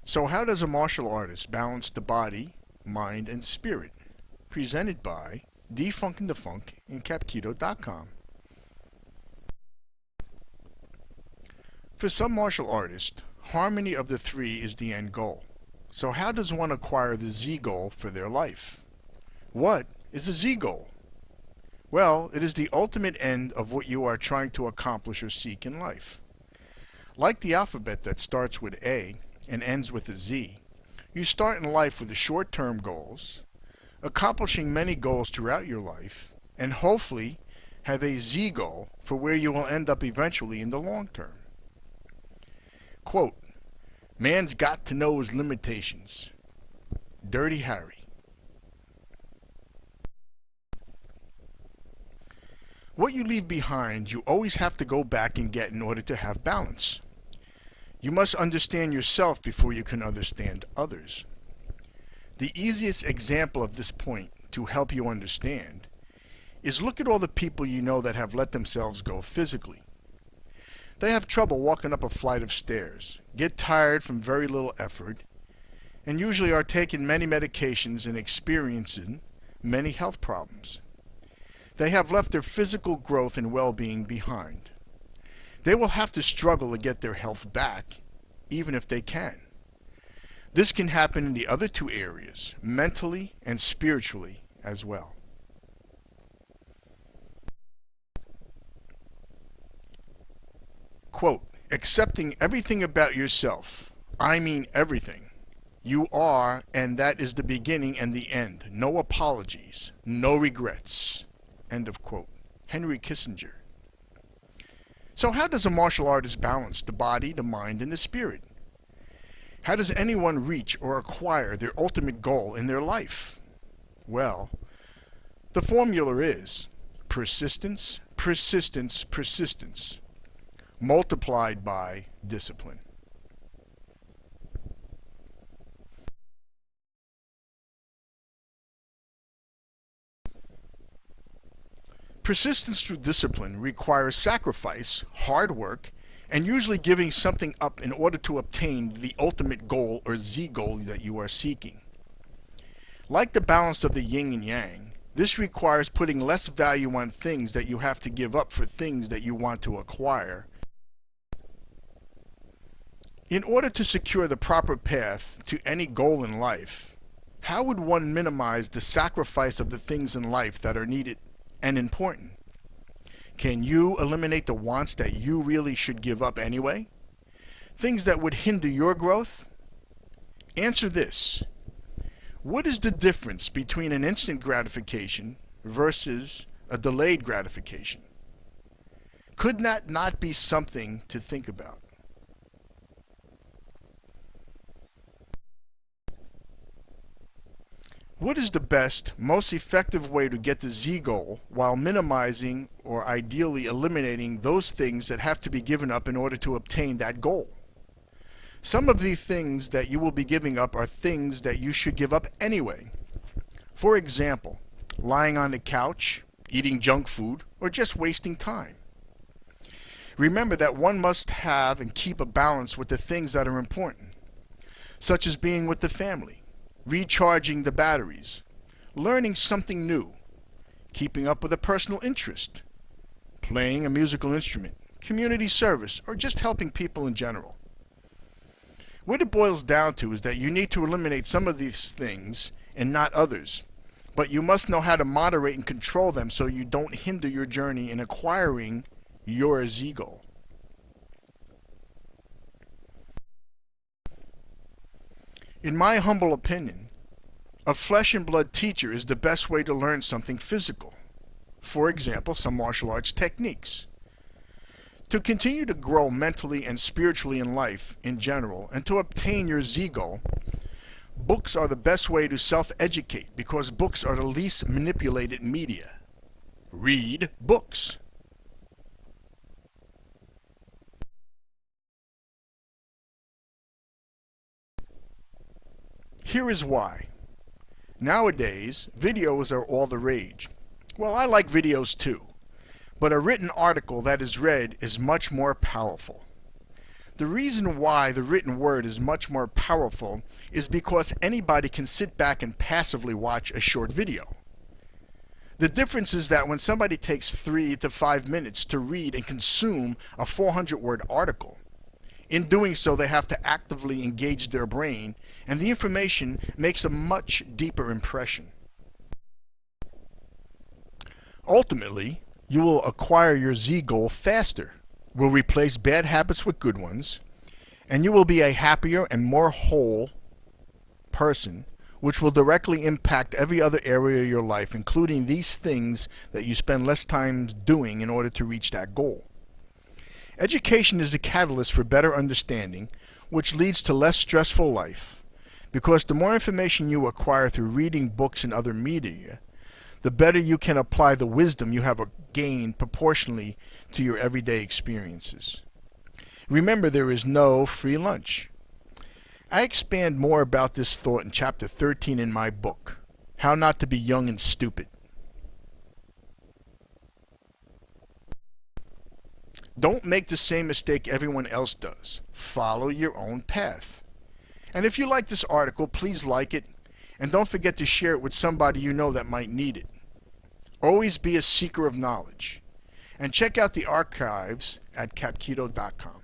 So how does a martial artist balance the body, mind, and spirit? Presented by Defunkin the Funk and Capketo.com. For some martial artists, harmony of the three is the end goal. So how does one acquire the Z goal for their life? What is a Z goal? Well, it is the ultimate end of what you are trying to accomplish or seek in life. Like the alphabet that starts with A and ends with a Z, you start in life with the short-term goals, accomplishing many goals throughout your life, and hopefully have a Z goal for where you will end up eventually in the long term. Quote, "Man's got to know his limitations." Dirty Harry. What you leave behind, you always have to go back and get in order to have balance. You must understand yourself before you can understand others. The easiest example of this point to help you understand is look at all the people you know that have let themselves go physically. They have trouble walking up a flight of stairs, get tired from very little effort, and usually are taking many medications and experiencing many health problems. They have left their physical growth and well-being behind. They will have to struggle to get their health back, even if they can. This can happen in the other two areas, mentally and spiritually as well. Quote, "Accepting everything about yourself. I mean everything. You are, and that is the beginning and the end. No apologies, no regrets." End of quote. Henry Kissinger. So how does a martial artist balance the body, the mind, and the spirit? How does anyone reach or acquire their ultimate goal in their life? Well, the formula is persistence, persistence, persistence, multiplied by discipline. Persistence through discipline requires sacrifice, hard work, and usually giving something up in order to obtain the ultimate goal or Z goal that you are seeking. Like the balance of the yin and yang, this requires putting less value on things that you have to give up for things that you want to acquire. In order to secure the proper path to any goal in life, how would one minimize the sacrifice of the things in life that are needed and important? Can you eliminate the wants that you really should give up anyway? Things that would hinder your growth? Answer this. What is the difference between an instant gratification versus a delayed gratification? Could that not be something to think about? What is the best, most effective way to get the Z goal while minimizing or ideally eliminating those things that have to be given up in order to obtain that goal? Some of the things that you will be giving up are things that you should give up anyway. For example, lying on the couch, eating junk food, or just wasting time. Remember that one must have and keep a balance with the things that are important, such as being with the family, recharging the batteries, learning something new, keeping up with a personal interest, playing a musical instrument, community service, or just helping people in general. What it boils down to is that you need to eliminate some of these things and not others, but you must know how to moderate and control them so you don't hinder your journey in acquiring your Z goal. In my humble opinion, a flesh and blood teacher is the best way to learn something physical. For example, some martial arts techniques. To continue to grow mentally and spiritually in life in general and to obtain your Z goal, books are the best way to self-educate because books are the least manipulated media. Read books. Here is why. Nowadays, videos are all the rage. Well, I like videos too, but a written article that is read is much more powerful. The reason why the written word is much more powerful is because anybody can sit back and passively watch a short video. The difference is that when somebody takes 3 to 5 minutes to read and consume a 400-word article, in doing so they have to actively engage their brain, and the information makes a much deeper impression. Ultimately, you will acquire your Z goal faster, will replace bad habits with good ones, and you will be a happier and more whole person, which will directly impact every other area of your life, including these things that you spend less time doing in order to reach that goal. Education is the catalyst for better understanding, which leads to less stressful life, because the more information you acquire through reading books and other media, the better you can apply the wisdom you have gained proportionally to your everyday experiences. Remember, there is no free lunch. I expand more about this thought in chapter 13 in my book, How Not to Be Young and Stupid. Don't make the same mistake everyone else does. Follow your own path. And if you like this article, please like it, and don't forget to share it with somebody you know that might need it. Always be a seeker of knowledge. And check out the archives at capketo.com.